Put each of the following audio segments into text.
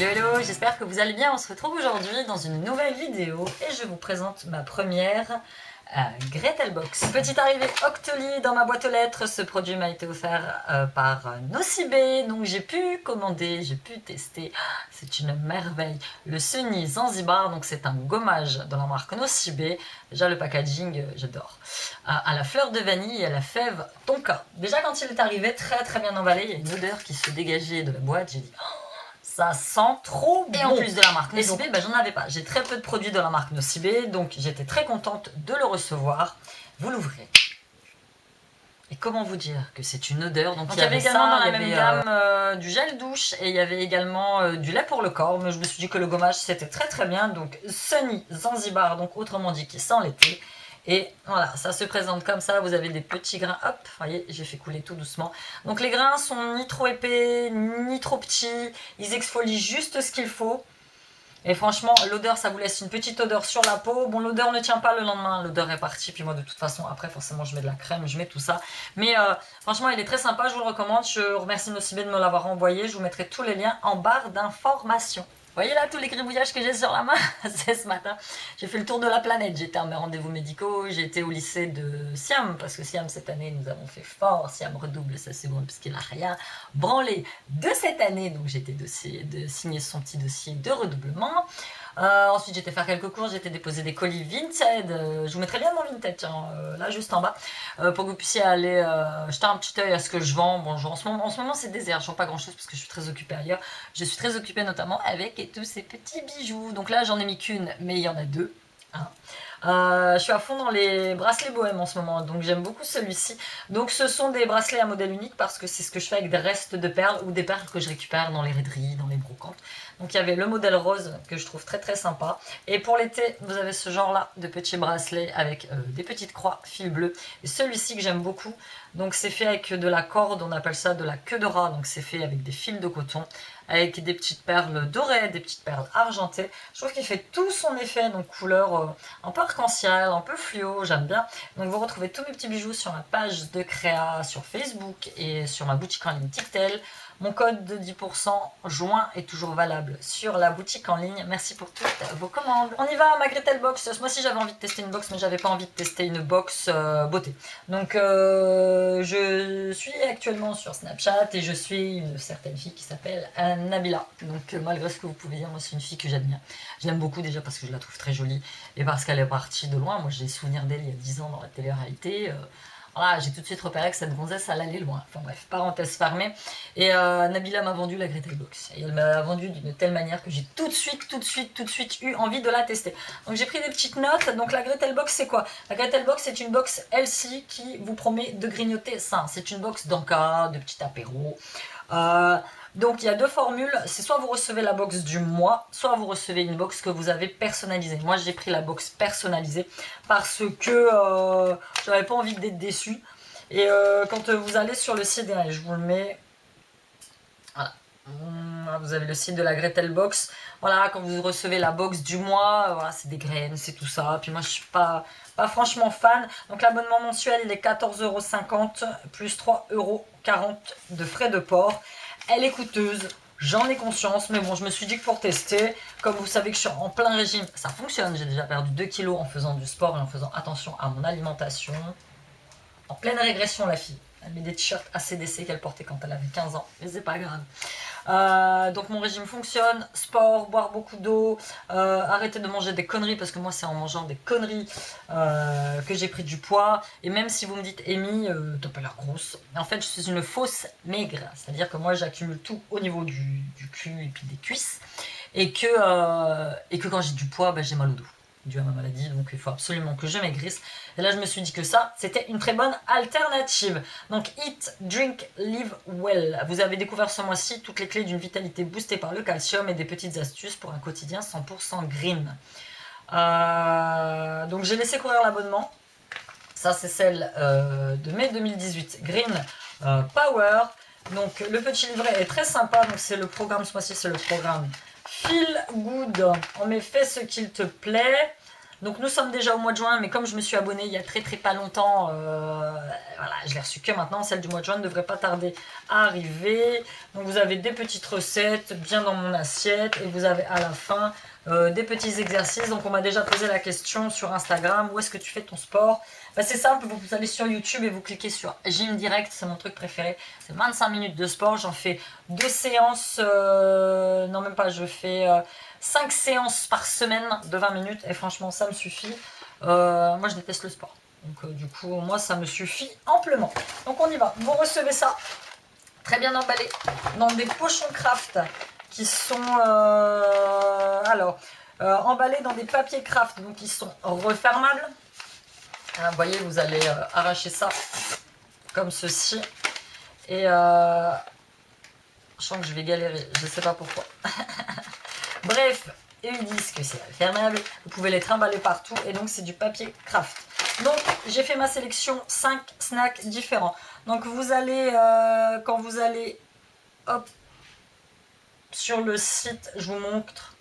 Hello hello, j'espère que vous allez bien. On se retrouve aujourd'hui dans une nouvelle vidéo et je vous présente ma première Gretelbox. Petite arrivée Octoly dans ma boîte aux lettres. Ce produit m'a été offert par Nocibé, donc j'ai pu commander, j'ai pu tester. C'est une merveille. Le Sunny Zanzibar, donc c'est un gommage de la marque Nocibé. Déjà le packaging, j'adore. À la fleur de vanille et à la fève tonka. Déjà quand il est arrivé, très bien emballé, il y a une odeur qui se dégageait de la boîte. J'ai dit ça sent trop bon. Et en plus de la marque Nocibé, j'en avais pas. J'ai très peu de produits de la marque Nocibé, donc j'étais très contente de le recevoir. Vous l'ouvrez. Et comment vous dire que c'est une odeur. Donc il y avait également dans la même gamme du gel douche et il y avait également du lait pour le corps. Mais je me suis dit que le gommage c'était très bien. Donc Sunny Zanzibar, donc autrement dit qui sent l'été. Et voilà, ça se présente comme ça, vous avez des petits grains, hop, vous voyez, j'ai fait couler tout doucement. Donc les grains sont ni trop épais, ni trop petits, ils exfolient juste ce qu'il faut. Et franchement, l'odeur, ça vous laisse une petite odeur sur la peau. Bon, l'odeur ne tient pas le lendemain, l'odeur est partie. Puis moi, de toute façon, après, forcément, je mets de la crème, je mets tout ça. Mais franchement, il est très sympa, je vous le recommande. Je remercie Nocibé de me l'avoir envoyé. Je vous mettrai tous les liens en barre d'informations. Vous voyez là tous les gribouillages que j'ai sur la main. C'est ce matin. J'ai fait le tour de la planète. J'étais à mes rendez-vous médicaux. J'ai été au lycée de Siam. Parce que Siam, cette année, nous avons fait fort. Siam redouble sa seconde puisqu'il n'a rien branlé de cette année. Donc j'ai été de signer son petit dossier de redoublement. Ensuite j'étais faire quelques cours, j'étais déposer des colis Vinted, je vous mettrai bien mon Vinted tiens, là juste en bas, pour que vous puissiez aller jeter un petit œil à ce que je vends. Bon, en ce moment c'est désert, je vends pas grand chose parce que je suis très occupée ailleurs, je suis très occupée notamment avec tous ces petits bijoux, donc là j'en ai mis qu'une mais il y en a deux. Hein. Je suis à fond dans les bracelets bohème en ce moment, donc j'aime beaucoup celui-ci. Donc ce sont des bracelets à modèle unique parce que c'est ce que je fais avec des restes de perles ou des perles que je récupère dans les raideries, dans les brocantes. Donc il y avait le modèle rose que je trouve très sympa. Et pour l'été, vous avez ce genre là de petits bracelets avec des petites croix fil bleu. Et celui-ci que j'aime beaucoup, donc c'est fait avec de la corde, on appelle ça de la queue de rat, donc c'est fait avec des fils de coton, avec des petites perles dorées, des petites perles argentées. Je trouve qu'il fait tout son effet, donc couleur un peu arc-en-ciel, un peu fluo, j'aime bien. Donc vous retrouvez tous mes petits bijoux sur ma page de créa sur Facebook et sur ma boutique en ligne Tictel. Mon code de 10% juin est toujours valable sur la boutique en ligne. Merci pour toutes vos commandes. On y va, ma Gretelbox. Ce mois-ci, j'avais envie de tester une box, mais j'avais pas envie de tester une box beauté. Donc, je suis actuellement sur Snapchat et je suis une certaine fille qui s'appelle Nabila. Donc, malgré ce que vous pouvez dire, moi, c'est une fille que j'aime bien. Je l'aime beaucoup déjà parce que je la trouve très jolie et parce qu'elle est partie de loin. Moi, j'ai des souvenirs d'elle il y a 10 ans dans la télé-réalité. Voilà, j'ai tout de suite repéré que cette gonzesse, elle allait loin. Enfin bref, parenthèse fermée. Et Nabila m'a vendu la Gretelbox. Et elle m'a vendu d'une telle manière que j'ai tout de suite eu envie de la tester. Donc j'ai pris des petites notes. Donc la Gretelbox, c'est quoi? La Gretelbox, c'est une box healthy qui vous promet de grignoter sain. C'est une box d'encas, de petit apéro. Donc il y a deux formules, c'est soit vous recevez la box du mois, soit vous recevez une box que vous avez personnalisée. Moi j'ai pris la box personnalisée parce que j'avais pas envie d'être déçue. Et quand vous allez sur le site, je vous le mets, voilà, vous avez le site de la Gretelbox. Voilà, quand vous recevez la box du mois, voilà, c'est des graines, c'est tout ça. Puis moi je suis pas franchement fan. Donc l'abonnement mensuel il est 14,50 € plus 3,40 € de frais de port. Elle est coûteuse, j'en ai conscience, mais bon, je me suis dit que pour tester, comme vous savez que je suis en plein régime, ça fonctionne. J'ai déjà perdu 2 kilos en faisant du sport et en faisant attention à mon alimentation. En pleine régression, la fille. Elle met des t-shirts ACDC qu'elle portait quand elle avait 15 ans, mais c'est pas grave. Donc mon régime fonctionne, sport, boire beaucoup d'eau, arrêter de manger des conneries parce que moi c'est en mangeant des conneries que j'ai pris du poids. Et même si vous me dites Amy, t'as pas l'air grosse, en fait je suis une fausse maigre, c'est à dire que moi j'accumule tout au niveau du cul et puis des cuisses et que quand j'ai du poids j'ai mal au dos dû à ma maladie, donc il faut absolument que je maigrisse. Et là je me suis dit que ça c'était une très bonne alternative. Donc eat, drink, live well. Vous avez découvert ce mois-ci toutes les clés d'une vitalité boostée par le calcium et des petites astuces pour un quotidien 100% green. Donc j'ai laissé courir l'abonnement. Ça c'est celle de mai 2018, Green Power. Donc le petit livret est très sympa. Donc c'est le programme, ce mois-ci c'est le programme Feel Good. On met fais ce qu'il te plaît. Donc nous sommes déjà au mois de juin, mais comme je me suis abonnée il y a très pas longtemps, voilà, je l'ai reçu que maintenant. Celle du mois de juin ne devrait pas tarder à arriver. Donc vous avez des petites recettes bien dans mon assiette et vous avez à la fin des petits exercices. Donc on m'a déjà posé la question sur Instagram, où est-ce que tu fais ton sport? Bah, c'est simple, vous allez sur YouTube et vous cliquez sur Gym Direct, c'est mon truc préféré. C'est 25 minutes de sport, j'en fais 2 séances, non même pas, je fais 5 séances par semaine de 20 minutes et franchement ça me suffit. Moi je déteste le sport, donc du coup moi ça me suffit amplement. Donc on y va, vous recevez ça, très bien emballé, dans des pochons craft qui sont emballés dans des papiers craft, donc ils sont refermables. Vous voyez, vous allez arracher ça comme ceci. Et je sens que je vais galérer, je ne sais pas pourquoi. Bref, et ils disent que c'est fermable. Vous pouvez les trimballer partout. Et donc, c'est du papier craft. Donc, j'ai fait ma sélection 5 snacks différents. Donc, vous allez, quand vous allez hop, sur le site, je vous montre.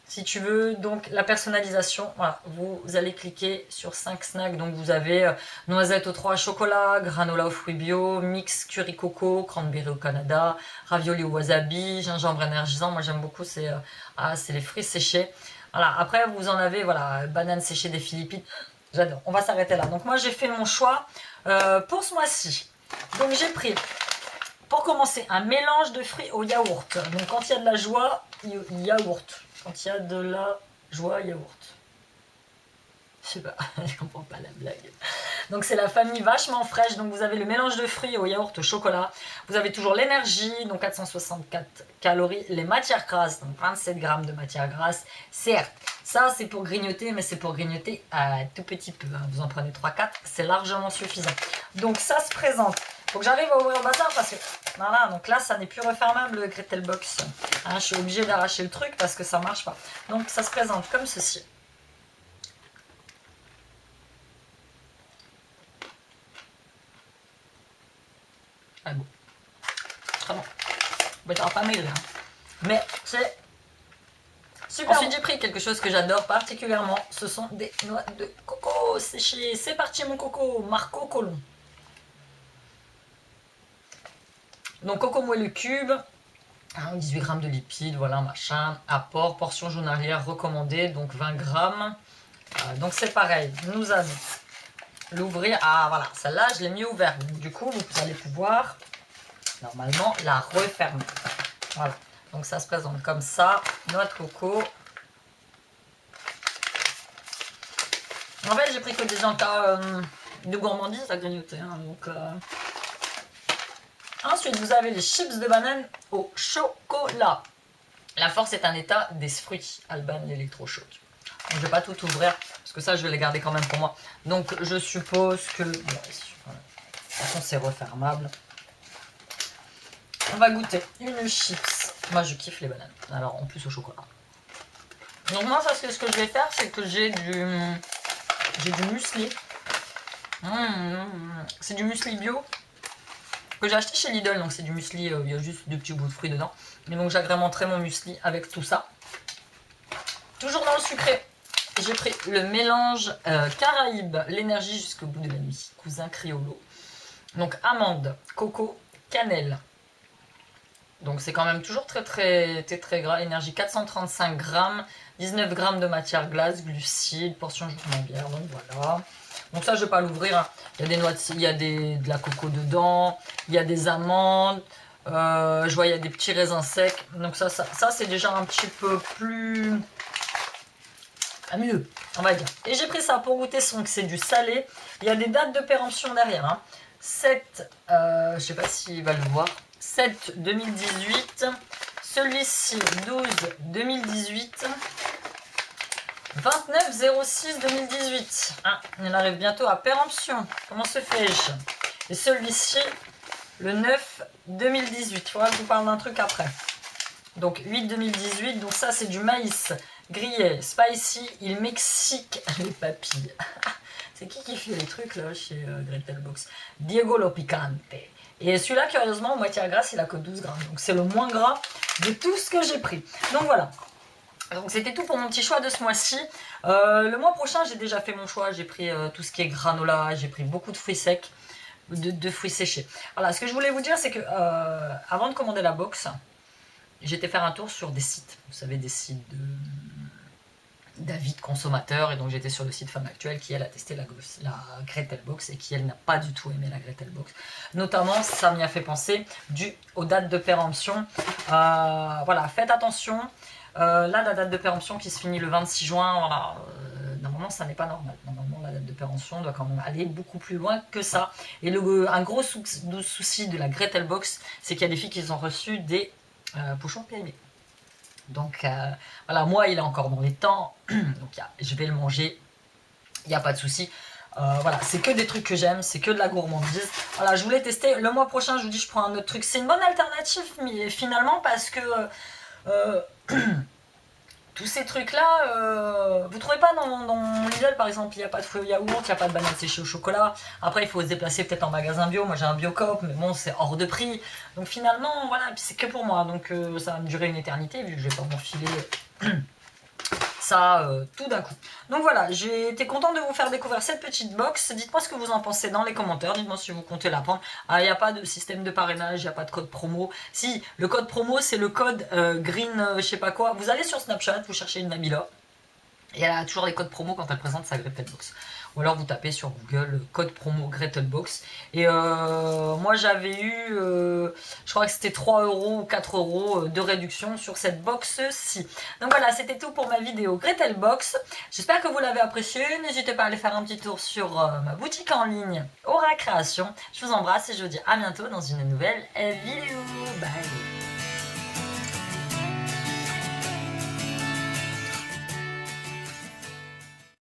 Si tu veux, donc la personnalisation, voilà, vous allez cliquer sur 5 snacks, donc vous avez noisettes aux 3 chocolat, granola aux fruits bio, mix curry coco, cranberry au Canada, ravioli au wasabi, gingembre énergisant, moi j'aime beaucoup, c'est les fruits séchés. Voilà, après vous en avez, voilà, bananes séchées des Philippines, j'adore, on va s'arrêter là. Donc moi j'ai fait mon choix pour ce mois-ci. Donc j'ai pris, pour commencer, un mélange de fruits au yaourt. Donc quand il y a de la joie, yaourt. Quand il y a de la joie, yaourt. Je sais pas, je comprends pas la blague. Donc c'est la famille vachement fraîche. Donc vous avez le mélange de fruits au yaourt au chocolat. Vous avez toujours l'énergie, donc 464 calories. Les matières grasses, donc 27 grammes de matières grasses. Certes, ça c'est pour grignoter, mais c'est pour grignoter à tout petit peu. Hein. Vous en prenez 3-4, c'est largement suffisant. Donc ça se présente. Faut que j'arrive à ouvrir le bazar parce que voilà, donc là ça n'est plus refermable le Gretel Box. Hein, je suis obligée d'arracher le truc parce que ça marche pas. Donc ça se présente comme ceci. Ah bon. Très bon. Bon, t'auras pas maigri, hein. Mais c'est super. Ensuite j'ai pris quelque chose que j'adore particulièrement. Ce sont des noix de coco séchées. C'est parti mon coco, Marco Colon. Donc coco moelleux cube, 18 grammes de lipides, voilà machin, apport, portion journalière recommandée, donc 20 grammes. Donc c'est pareil, nous allons l'ouvrir. Ah voilà, celle-là je l'ai mis ouverte, donc du coup vous allez pouvoir normalement la refermer. Voilà, donc ça se présente comme ça, noix de coco. En fait j'ai pris que des encas de gourmandise à grignoter, hein, donc... Ensuite, vous avez les chips de banane au chocolat. La force est un état des fruits. Alban l'électrochoc. Je ne vais pas tout ouvrir parce que ça, je vais les garder quand même pour moi. Donc, je suppose que... Bon, voilà. De toute façon, c'est refermable. On va goûter une chips. Moi, je kiffe les bananes. Alors, en plus au chocolat. Donc, moi, ça, ce que je vais faire, c'est que j'ai du muesli. C'est du muesli bio. Que j'ai acheté chez Lidl, donc c'est du muesli, il y a juste 2 petits bouts de fruits dedans. Et donc j'agrémenterai mon muesli avec tout ça. Toujours dans le sucré, j'ai pris le mélange Caraïbes, l'énergie jusqu'au bout de la nuit, cousin Criollo. Donc amande, coco, cannelle. Donc c'est quand même toujours très gras, énergie 435 grammes, 19 grammes de matière glace, glucides, portion journalière, donc voilà. Donc ça je vais pas l'ouvrir, hein. Il y a des noix, il y a de la coco dedans, il y a des amandes, je vois il y a des petits raisins secs. Donc ça c'est déjà un petit peu plus mieux, on va dire. Et j'ai pris ça pour goûter, que c'est du salé. Il y a des dates de péremption derrière, hein. 7, je sais pas s'il va le voir, 7 2018, celui-ci 12 2018. 29-06-2018. Ah, on arrive bientôt à péremption. Comment se fais-je? Et celui-ci, le 9-2018. Il faudra que je vous parle d'un truc après. Donc 8-2018. Donc ça, c'est du maïs grillé, spicy, il Mexique. Les papilles. C'est qui fait les trucs là chez Gretel Box? Diego Lo Picante. Et celui-là, curieusement, en matière grasse, il a que 12 grammes. Donc c'est le moins gras de tout ce que j'ai pris. Donc voilà. Donc c'était tout pour mon petit choix de ce mois-ci. Le mois prochain, j'ai déjà fait mon choix. J'ai pris tout ce qui est granola, j'ai pris beaucoup de fruits secs, de fruits séchés. Voilà, ce que je voulais vous dire, c'est que avant de commander la box, j'étais faire un tour sur des sites. Vous savez, des sites d'avis de consommateurs. Et donc j'étais sur le site Femme Actuelle qui, elle, a testé la Gretel Box et qui, elle, n'a pas du tout aimé la Gretel Box. Notamment, ça m'y a fait penser aux dates de péremption. Voilà, faites attention. Là, la date de péremption qui se finit le 26 juin, voilà, normalement, ça n'est pas normal. Normalement, la date de péremption doit quand même aller beaucoup plus loin que ça. Et un gros souci de la Gretel Box, c'est qu'il y a des filles qui ont reçu des pochons périmés. Donc voilà, moi il est encore dans les temps, donc je vais le manger, il n'y a pas de souci. Voilà, c'est que des trucs que j'aime, c'est que de la gourmandise. Voilà, je voulais tester. Le mois prochain, je vous dis, je prends un autre truc. C'est une bonne alternative, mais finalement, parce que tous ces trucs-là, vous trouvez pas dans Lidl par exemple, il n'y a pas de fruits au yaourt, il n'y a pas de bananes séchées au chocolat. Après, il faut se déplacer peut-être en magasin bio. Moi, j'ai un Biocoop, mais bon, c'est hors de prix. Donc finalement, voilà, puis c'est que pour moi. Donc ça va me durer une éternité, vu que je vais pas m'enfiler ça tout d'un coup. Donc voilà, j'ai été contente de vous faire découvrir cette petite box. Dites-moi ce que vous en pensez dans les commentaires. Dites-moi si vous comptez la prendre. Il n'y a pas de système de parrainage, il n'y a pas de code promo. Si, le code promo, c'est le code green, je sais pas quoi. Vous allez sur Snapchat, vous cherchez une Nabila. Et elle a toujours les codes promo quand elle présente sa Gretel Box. Ou alors vous tapez sur Google code promo Gretel Box. Et moi j'avais eu, je crois que c'était 3 € ou 4 € de réduction sur cette box-ci. Donc voilà, c'était tout pour ma vidéo Gretel Box. J'espère que vous l'avez apprécié. N'hésitez pas à aller faire un petit tour sur ma boutique en ligne Aura Création. Je vous embrasse et je vous dis à bientôt dans une nouvelle vidéo. Bye.